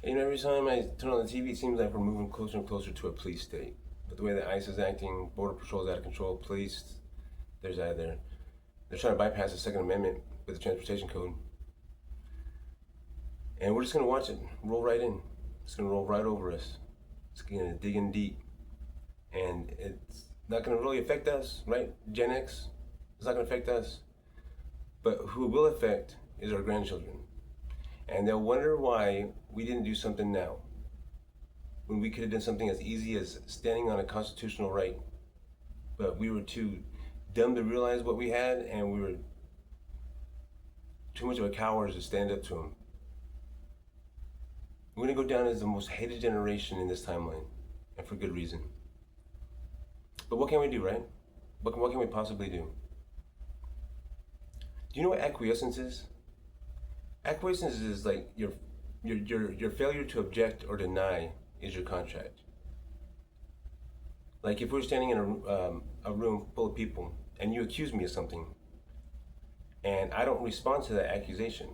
Every time I turn on the TV, it seems like we're moving closer and closer to a police state. But the way that ICE is acting, Border Patrol is out of control, police, there's either they're trying to bypass the Second Amendment with the Transportation Code, and we're just gonna watch it roll right in. It's gonna roll right over us. It's gonna dig in deep, and it's not gonna really affect us, right? Gen X, it's not gonna affect us, but who it will affect is our grandchildren, and they'll wonder why we didn't do something now when we could have done something as easy as standing on a constitutional right, but we were too dumb to realize what we had, and we were too much of a coward to stand up to them. We're gonna go down as the most hated generation in this timeline, and for good reason. But what can we do, right? What can we possibly do? Do you know what acquiescence is? Acquiescence is like your failure to object or deny is your contract. Like if we're standing in a room full of people and you accuse me of something, and I don't respond to that accusation,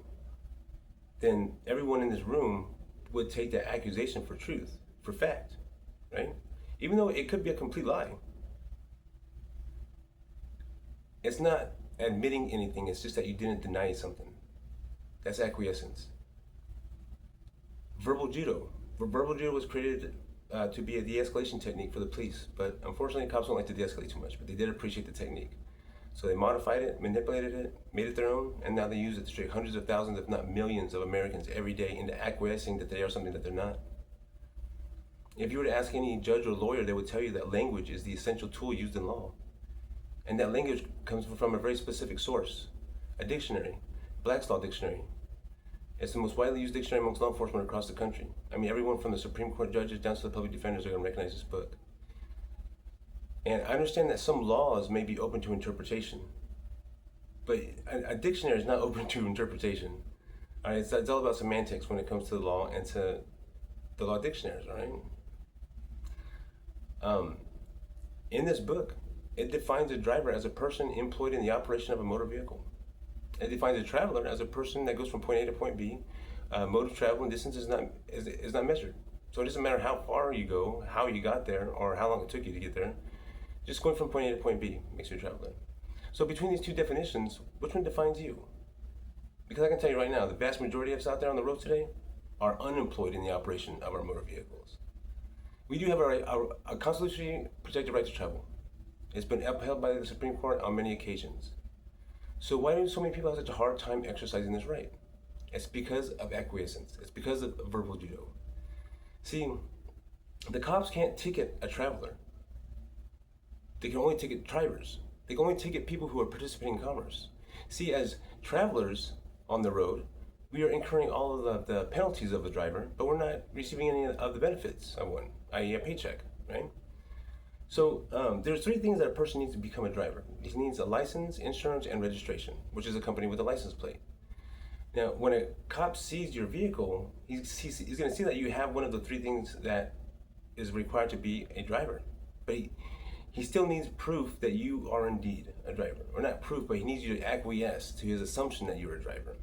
then everyone in this room would take that accusation for truth, for fact, right? Even though it could be a complete lie. It's not admitting anything, it's just that you didn't deny something. That's acquiescence. Verbal judo. Verbal judo was created to be a de-escalation technique for the police, but unfortunately cops don't like to de-escalate too much, but they did appreciate the technique. So they modified it, manipulated it, made it their own, and now they use it to trick hundreds of thousands, if not millions of Americans every day into acquiescing that they are something that they're not. If you were to ask any judge or lawyer, they would tell you that language is the essential tool used in law. And that language comes from a very specific source, a dictionary, Black's Law Dictionary. It's the most widely used dictionary amongst law enforcement across the country. I mean, everyone from the Supreme Court judges down to the public defenders are going to recognize this book. And I understand that some laws may be open to interpretation, but a dictionary is not open to interpretation. All right, it's all about semantics when it comes to the law and to the law dictionaries. All right. In this book, it defines a driver as a person employed in the operation of a motor vehicle. It defines a traveler as a person that goes from point A to point B. Mode of travel and distance is not measured. So it doesn't matter how far you go, how you got there, or how long it took you to get there. Just going from point A to point B makes you a traveler. So between these two definitions, which one defines you? Because I can tell you right now, the vast majority of us out there on the road today are unemployed in the operation of our motor vehicles. We do have a constitutionally protected right to travel. It's been upheld by the Supreme Court on many occasions. So why do so many people have such a hard time exercising this right? It's because of acquiescence. It's because of verbal judo. See, the cops can't ticket a traveler. They can only ticket drivers. They can only ticket people who are participating in commerce. See, as travelers on the road, we are incurring all of the penalties of the driver, but we're not receiving any of the benefits of one, i.e. a paycheck, right? So there's three things that a person needs to become a driver. He needs a license, insurance, and registration, which is accompanied with a license plate. Now, when a cop sees your vehicle, he's going to see that you have one of the three things that is required to be a driver. But he still needs proof that you are indeed a driver. Or not proof, but he needs you to acquiesce to his assumption that you're a driver.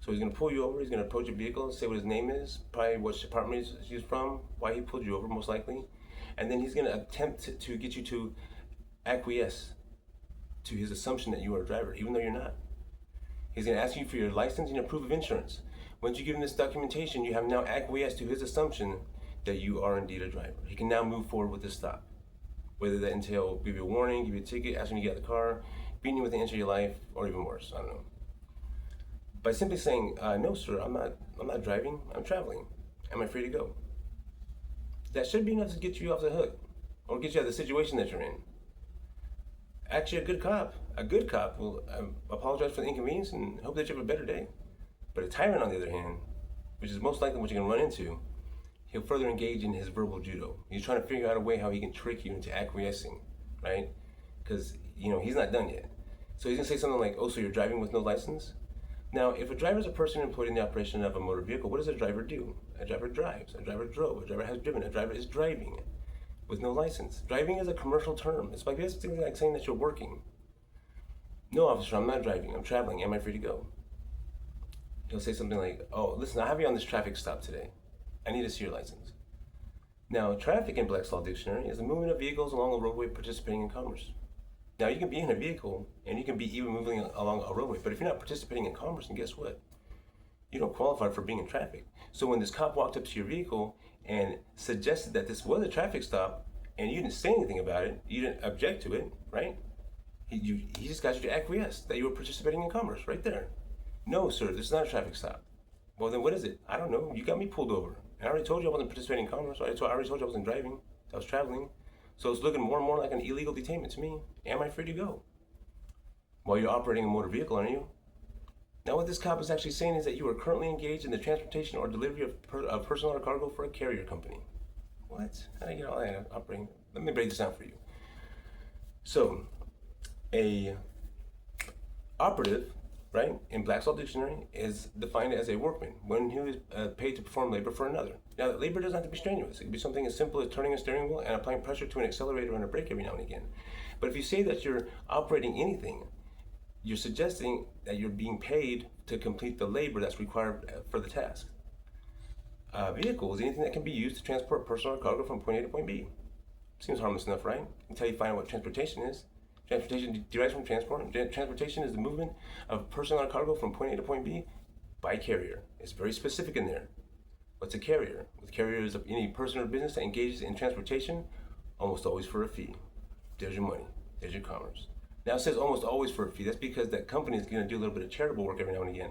So he's going to pull you over, he's going to approach your vehicle, say what his name is, probably which department he's from, why he pulled you over most likely. And then he's going to attempt to get you to acquiesce to his assumption that you are a driver, even though you're not. He's going to ask you for your license and your proof of insurance. Once you give him this documentation, you have now acquiesced to his assumption that you are indeed a driver. He can now move forward with the stop. Whether that entail give you a warning, give you a ticket, ask you to get out of the car, beating you with the inch of your life, or even worse, I don't know. By simply saying, no sir, I'm not driving, I'm traveling. Am I free to go? That should be enough to get you off the hook, or get you out of the situation that you're in. Actually, a good cop will apologize for the inconvenience and hope that you have a better day. But a tyrant, on the other hand, which is most likely what you're going to run into, he'll further engage in his verbal judo. He's trying to figure out a way how he can trick you into acquiescing, right? Because, he's not done yet. So he's going to say something like, oh, so you're driving with no license? Now, if a driver is a person employed in the operation of a motor vehicle, what does a driver do? A driver drives, a driver drove, a driver has driven, a driver is driving with no license. Driving is a commercial term. It's basically like saying that you're working. No, officer, I'm not driving, I'm traveling, am I free to go? He'll say something like, oh, listen, I have you on this traffic stop today. I need to see your license. Now, traffic in Black's Law Dictionary is the movement of vehicles along a roadway participating in commerce. Now, you can be in a vehicle and you can be even moving along a roadway, but if you're not participating in commerce, then guess what? You don't qualify for being in traffic. So when this cop walked up to your vehicle and suggested that this was a traffic stop and you didn't say anything about it, you didn't object to it, right? He just got you to acquiesce that you were participating in commerce right there. No, sir, this is not a traffic stop. Well, then what is it? I don't know. You got me pulled over. And I already told you I wasn't participating in commerce. I already told you I wasn't driving. I was traveling. So it's looking more and more like an illegal detainment to me. Am I free to go? Well, you're operating a motor vehicle, aren't you? Now, what this cop is actually saying is that you are currently engaged in the transportation or delivery of personal or cargo for a carrier company. What? How do you get all that operating? Let me break this down for you. So, a operative, right, in Black's Law Dictionary is defined as a workman, one who is paid to perform labor for another. Now, labor doesn't have to be strenuous. It can be something as simple as turning a steering wheel and applying pressure to an accelerator and a brake every now and again. But if you say that you're operating anything, you're suggesting that you're being paid to complete the labor that's required for the task. Vehicle is anything that can be used to transport personal or cargo from point A to point B. Seems harmless enough, right? Until you find out what transportation is. Transportation derives from transport. Transportation is the movement of personal or cargo from point A to point B by carrier. It's very specific in there. What's a carrier? A carrier is any person or business that engages in transportation, almost always for a fee. There's your money. There's your commerce. Now it says almost always for a fee. That's because that company is going to do a little bit of charitable work every now and again.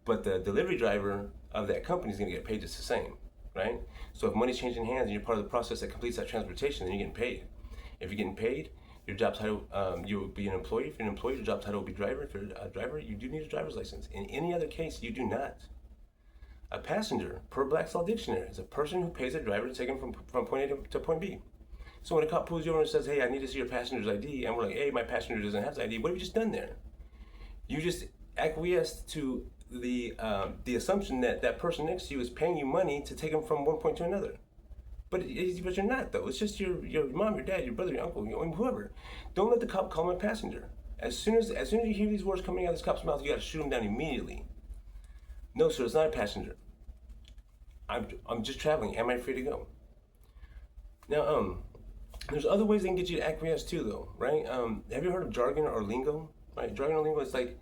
But the delivery driver of that company is going to get paid just the same, right? So if money's changing hands and you're part of the process that completes that transportation, then you're getting paid. If you're getting paid, your job title, you will be an employee. If you're an employee, your job title will be driver. If you're a driver, you do need a driver's license. In any other case, you do not. A passenger, per Black's Law Dictionary, is a person who pays a driver to take him from point A to point B. So when a cop pulls you over and says, hey, I need to see your passenger's ID, and we're like, hey, my passenger doesn't have his ID, what have you just done there? You just acquiesced to the assumption that that person next to you is paying you money to take him from one point to another. But you're not, though. It's just your mom, your dad, your brother, your uncle, whoever. Don't let the cop call him a passenger. As soon as you hear these words coming out of this cop's mouth, you got to shoot him down immediately. No, sir, it's not a passenger. I'm just traveling. Am I free to go? Now, there's other ways they can get you to acquiesce too, though, right? Have you heard of jargon or lingo? Right, jargon or lingo is like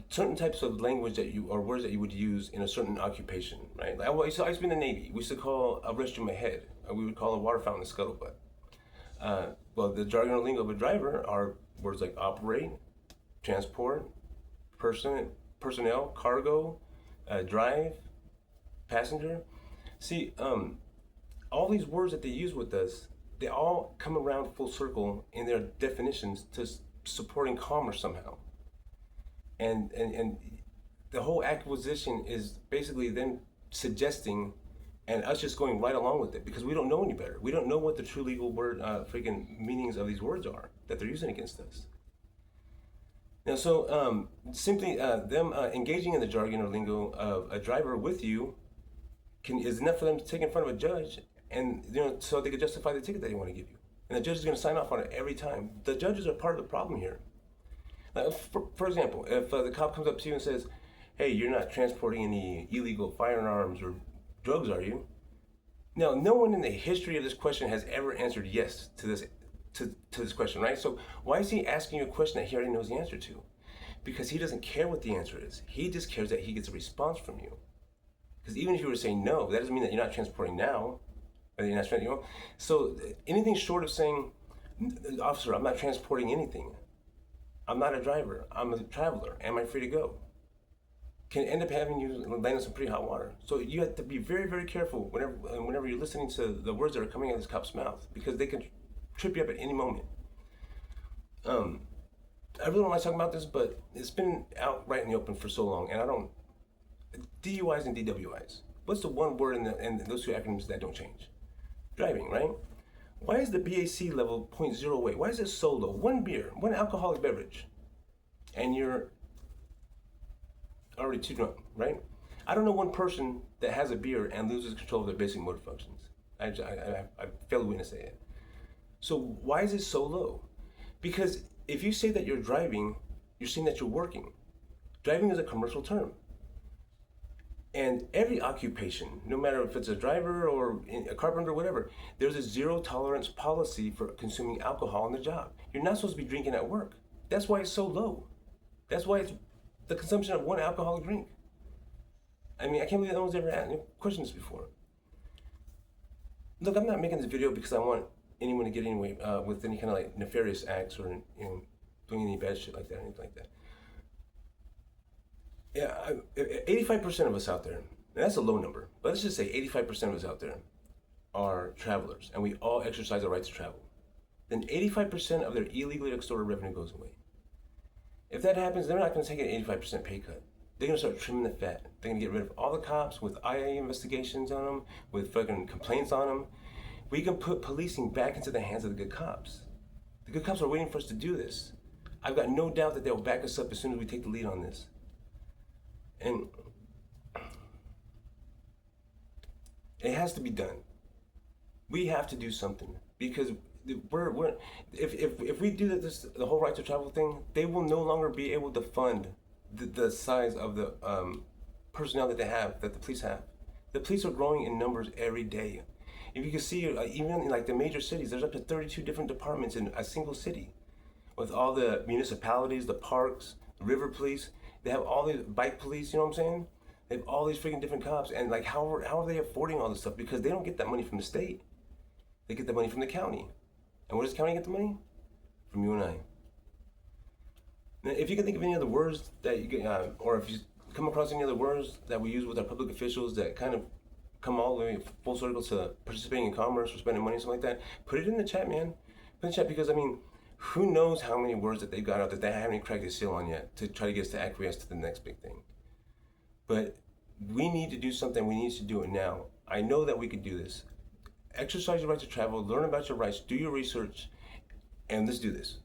certain types of language or words that you would use in a certain occupation, right? Like, I used to be in the Navy. We used to call a restroom a head. We would call a water fountain a scuttlebutt. Well, the jargon or lingo of a driver are words like operate, transport, personnel, cargo, drive, passenger. See, all these words that they use with us, they all come around full circle in their definitions to supporting commerce somehow. And the whole acquisition is basically them suggesting and us just going right along with it because we don't know any better. We don't know what the true legal word freaking meanings of these words are that they're using against us. Now, so simply them engaging in the jargon or lingo of a driver with you is enough for them to take in front of a judge, and so they could justify the ticket that they want to give you. And the judge is going to sign off on it every time. The judges are part of the problem here. Like, for example, if the cop comes up to you and says, "Hey, you're not transporting any illegal firearms or drugs, are you?" Now, no one in the history of this question has ever answered yes to this question, right? So why is he asking you a question that he already knows the answer to? Because he doesn't care what the answer is. He just cares that he gets a response from you. Because even if you were to say no, that doesn't mean that you're not transporting now. Or you're not transporting, So anything short of saying, "Officer, I'm not transporting anything. I'm not a driver. I'm a traveler. Am I free to go?" can end up having you land in some pretty hot water. So you have to be very, very careful whenever you're listening to the words that are coming out of this cop's mouth, because they can trip you up at any moment. I really don't like talking about this, but it's been out right in the open for so long, and I don't. DUIs and DWIs. What's the one word in those two acronyms that don't change? Driving, right? Why is the BAC level 0.08? Why is it so low? One beer, one alcoholic beverage, and you're already too drunk, right? I don't know one person that has a beer and loses control of their basic motor functions. I fail to witness it. So why is it so low? Because if you say that you're driving, you're saying that you're working. Driving is a commercial term. And every occupation, no matter if it's a driver or a carpenter or whatever, there's a zero tolerance policy for consuming alcohol on the job. You're not supposed to be drinking at work. That's why it's so low. That's why it's the consumption of one alcoholic drink. I mean, I can't believe no one's ever asked questioned this before. Look, I'm not making this video because I want anyone to get anyway with any kind of like nefarious acts or doing any bad shit like that, anything like that. Yeah, 85% of us out there, and that's a low number, but let's just say 85% of us out there are travelers, and we all exercise our right to travel. Then 85% of their illegally extorted revenue goes away. If that happens, they're not going to take an 85% pay cut. They're going to start trimming the fat. They're going to get rid of all the cops with IA investigations on them, with fucking complaints on them. We can put policing back into the hands of the good cops. The good cops are waiting for us to do this. I've got no doubt that they'll back us up as soon as we take the lead on this. And it has to be done. We have to do something because if we do the whole right to travel thing, they will no longer be able to fund the size of the personnel that the police have. The police are growing in numbers every day. If you can see, even in like the major cities, there's up to 32 different departments in a single city, with all the municipalities, the parks, the river police. They have all these bike police, you know what I'm saying? They have all these freaking different cops, and like how are they affording all this stuff? Because they don't get that money from the state. They get the money from the county. And where does the county get the money? From you and I. Now, if you can think of any other words that you get, or if you come across any other words that we use with our public officials that kind of come all the way full circle to participating in commerce or spending money, something like that, put it in the chat, man. Put it in the chat because, I mean, who knows how many words that they've got out that they haven't cracked the seal on yet to try to get us to acquiesce to the next big thing. But we need to do something. We need to do it now. I know that we could do this. Exercise your right to travel, learn about your rights, do your research, and let's do this.